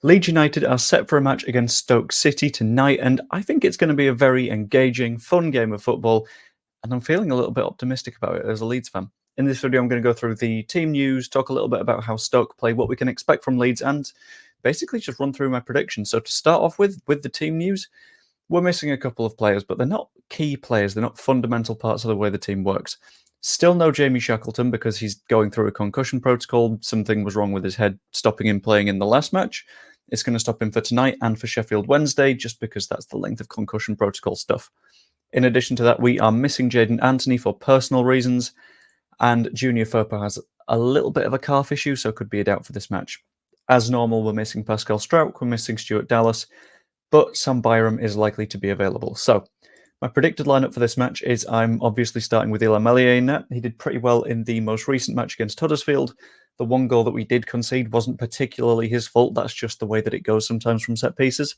Leeds United are set for a match against Stoke City tonight, and I think it's going to be a very engaging, fun game of football, and I'm feeling a little bit optimistic about it as a Leeds fan. In this video, I'm going to go through the team news, talk a little bit about how Stoke play, what we can expect from Leeds, and basically just run through my predictions. So to start off with the team news, we're missing a couple of players, but they're not key players. They're not fundamental parts of the way the team works. Still no Jamie Shackleton because he's going through a concussion protocol. Something was wrong with his head, stopping him playing in the last match. It's going to stop him for tonight and for Sheffield Wednesday, just because that's the length of concussion protocol stuff. In addition to that, we are missing Jaden Anthony for personal reasons, and Junior Firpo has a little bit of a calf issue, so could be a doubt for this match. As normal, we're missing Pascal Struijk, we're missing Stuart Dallas, but Sam Byram is likely to be available. So, my predicted lineup for this match is I'm obviously starting with Ilya Meslier in net. He did pretty well in the most recent match against Huddersfield. The one goal that we did concede wasn't particularly his fault. That's just the way that it goes sometimes from set pieces.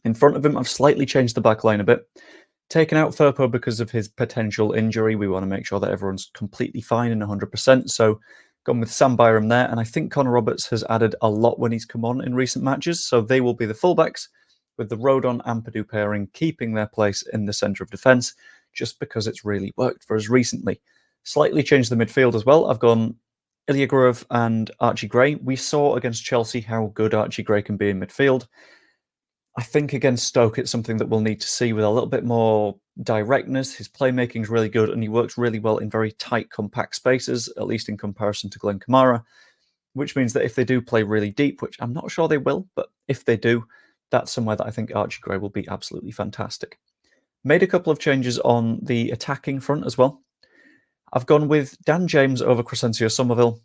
In front of him, I've slightly changed the back line a bit. Taken out Firpo because of his potential injury. We want to make sure that everyone's completely fine and 100%. So, gone with Sam Byram there. And I think Connor Roberts has added a lot when he's come on in recent matches. So, they will be the fullbacks, with the Rodon and Purdue pairing keeping their place in the centre of defence, just because it's really worked for us recently. Slightly changed the midfield as well. I've gone Ilya Grove and Archie Gray. We saw against Chelsea how good Archie Gray can be in midfield. I think against Stoke, it's something that we'll need to see with a little bit more directness. His playmaking is really good, and he works really well in very tight, compact spaces, at least in comparison to Glenn Kamara, which means that if they do play really deep, which I'm not sure they will, but if they do, that's somewhere that I think Archie Gray will be absolutely fantastic. Made a couple of changes on the attacking front as well. I've gone with Dan James over Crescencio Somerville,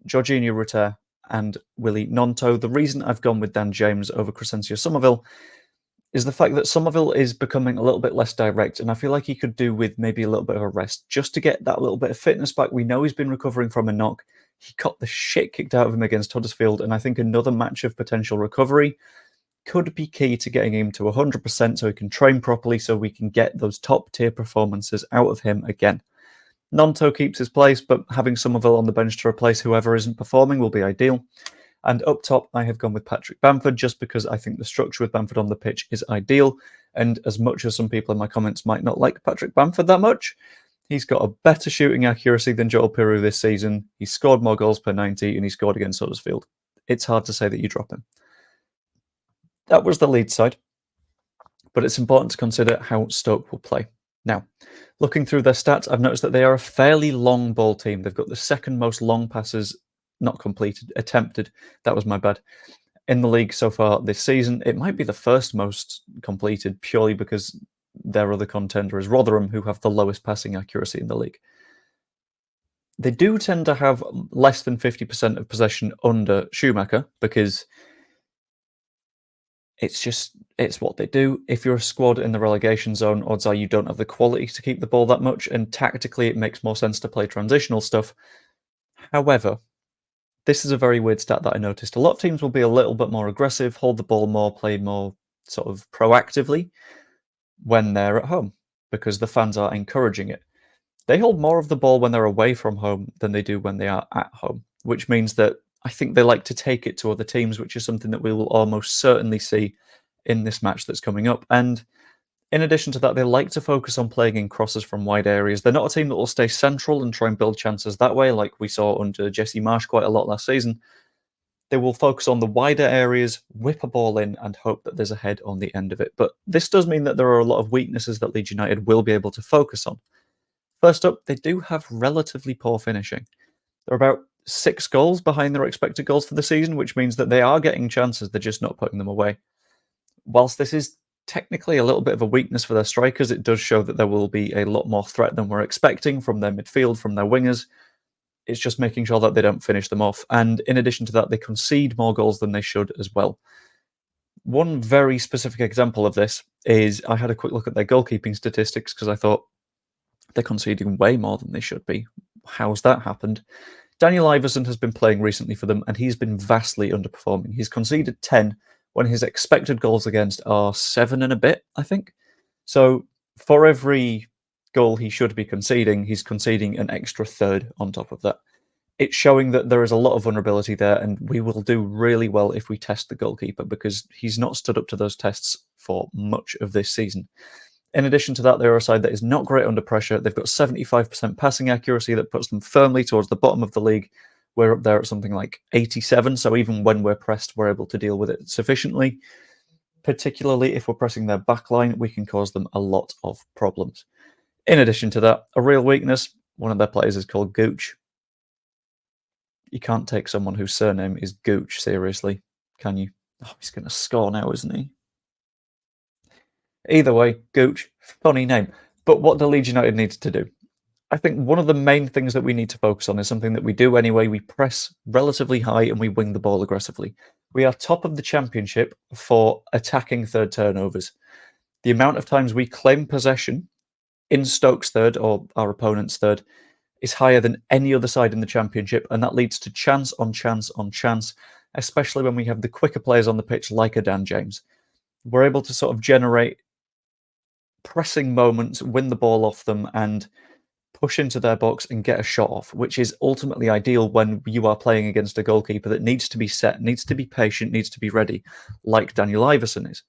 Jorginho Rutter, and Willie Nonto. The reason I've gone with Dan James over Crescencio Somerville is the fact that Somerville is becoming a little bit less direct, and I feel like he could do with maybe a little bit of a rest just to get that little bit of fitness back. We know he's been recovering from a knock. He got the shit kicked out of him against Huddersfield, and I think another match of potential recovery could be key to getting him to 100% so he can train properly, so we can get those top tier performances out of him again. Nonto keeps his place, but having Somerville on the bench to replace whoever isn't performing will be ideal. And up top, I have gone with Patrick Bamford just because I think the structure with Bamford on the pitch is ideal. And as much as some people in my comments might not like Patrick Bamford that much, he's got a better shooting accuracy than Joel Piroe this season. He's scored more goals per 90 and he scored against Huddersfield. It's hard to say that you drop him. That was the Leeds side, but it's important to consider how Stoke will play. Now, looking through their stats, I've noticed that they are a fairly long ball team. They've got the second most long passes not completed, attempted. That was my bad. In the league so far this season, it might be the first most completed purely because their other contender is Rotherham, who have the lowest passing accuracy in the league. They do tend to have less than 50% of possession under Schumacher because it's what they do. If you're a squad in the relegation zone, odds are you don't have the quality to keep the ball that much, and tactically it makes more sense to play transitional stuff. However, this is a very weird stat that I noticed. A lot of teams will be a little bit more aggressive, hold the ball more, play more sort of proactively when they're at home because the fans are encouraging it. They hold more of the ball when they're away from home than they do when they are at home, which means that I think they like to take it to other teams, which is something that we will almost certainly see in this match that's coming up. And in addition to that, they like to focus on playing in crosses from wide areas. They're not a team that will stay central and try and build chances that way, like we saw under Jesse Marsh quite a lot last season. They will focus on the wider areas, whip a ball in, and hope that there's a head on the end of it. But this does mean that there are a lot of weaknesses that Leeds United will be able to focus on. First up, they do have relatively poor finishing. They're about 6 goals behind their expected goals for the season, which means that they are getting chances, they're just not putting them away. Whilst this is technically a little bit of a weakness for their strikers, it does show that there will be a lot more threat than we're expecting from their midfield, from their wingers. It's just making sure that they don't finish them off. And in addition to that, they concede more goals than they should as well. One very specific example of this is I had a quick look at their goalkeeping statistics because I thought they're conceding way more than they should be. How's that happened? Daniel Iverson has been playing recently for them, and he's been vastly underperforming. He's conceded 10 when his expected goals against are 7 and a bit, I think. So for every goal he should be conceding, he's conceding an extra third on top of that. it's showing that there is a lot of vulnerability there, and we will do really well if we test the goalkeeper, because he's not stood up to those tests for much of this season. In addition to that, they're a side that is not great under pressure. They've got 75% passing accuracy that puts them firmly towards the bottom of the league. We're up there at something like 87, so even when we're pressed, we're able to deal with it sufficiently. Particularly if we're pressing their backline, we can cause them a lot of problems. In addition to that, a real weakness, one of their players is called Gooch. You can't take someone whose surname is Gooch seriously, can you? Oh, he's going to score now, isn't he? Either way, Gooch, funny name. But what the Leeds United needs to do, I think one of the main things that we need to focus on is something that we do anyway. We press relatively high and we wing the ball aggressively. We are top of the Championship for attacking third turnovers. The amount of times we claim possession in Stoke's third, or our opponent's third, is higher than any other side in the Championship, and that leads to chance on chance on chance, especially when we have the quicker players on the pitch like a Dan James. We're able to sort of generate pressing moments, win the ball off them, and push into their box and get a shot off, which is ultimately ideal when you are playing against a goalkeeper that needs to be set, needs to be patient, needs to be ready, like Daniel Iverson is.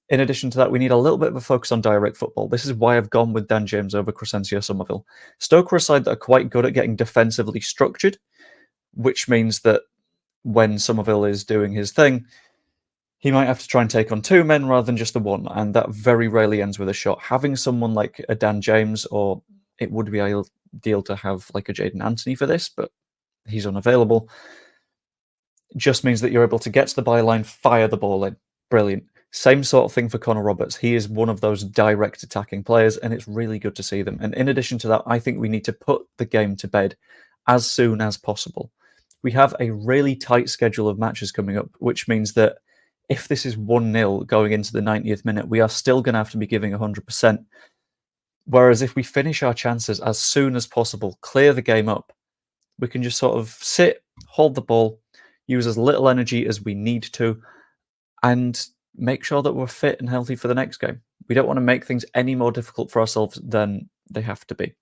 In addition to that, we need a little bit of a focus on direct football. This is why I've gone with Dan James over Crescencio Somerville. Stoke are a side that are quite good at getting defensively structured, which means that when Somerville is doing his thing, he might have to try and take on two men rather than just the one, and that very rarely ends with a shot. Having someone like a Dan James, or it would be ideal to have like a Jaden Anthony for this, but he's unavailable, just means that you're able to get to the byline, fire the ball in. Brilliant. Same sort of thing for Connor Roberts. He is one of those direct attacking players, and it's really good to see them. And in addition to that, I think we need to put the game to bed as soon as possible. We have a really tight schedule of matches coming up, which means that if this is 1-0 going into the 90th minute, we are still going to have to be giving 100%. Whereas if we finish our chances as soon as possible, clear the game up, we can just sort of sit, hold the ball, use as little energy as we need to, and make sure that we're fit and healthy for the next game. We don't want to make things any more difficult for ourselves than they have to be.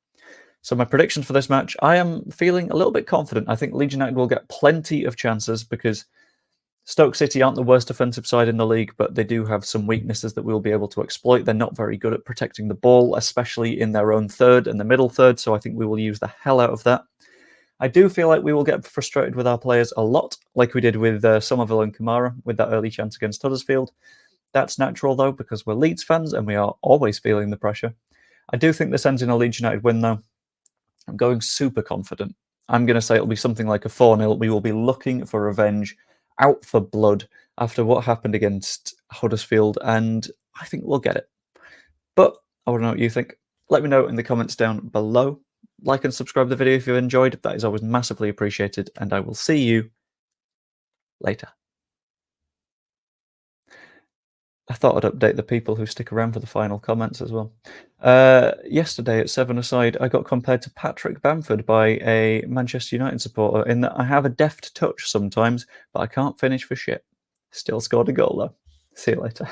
So my predictions for this match, I am feeling a little bit confident. I think Leeds United will get plenty of chances because Stoke City aren't the worst defensive side in the league, but they do have some weaknesses that we'll be able to exploit. They're not very good at protecting the ball, especially in their own third and the middle third, so I think we will use the hell out of that. I do feel like we will get frustrated with our players a lot, like we did with Somerville and Kamara with that early chance against Huddersfield. That's natural, though, because we're Leeds fans and we are always feeling the pressure. I do think this ends in a Leeds United win, though. I'm going super confident. I'm going to say it'll be something like a 4-0. We will be looking for revenge, out for blood after what happened against Huddersfield, and I think we'll get it. But I want to know what you think. Let me know in the comments down below. Like and subscribe to the video if you've enjoyed. That is always massively appreciated, and I will see you later. I thought I'd update the people who stick around for the final comments as well. Yesterday at 7-a-side, I got compared to Patrick Bamford by a Manchester United supporter in that I have a deft touch sometimes, but I can't finish for shit. Still scored a goal though. See you later.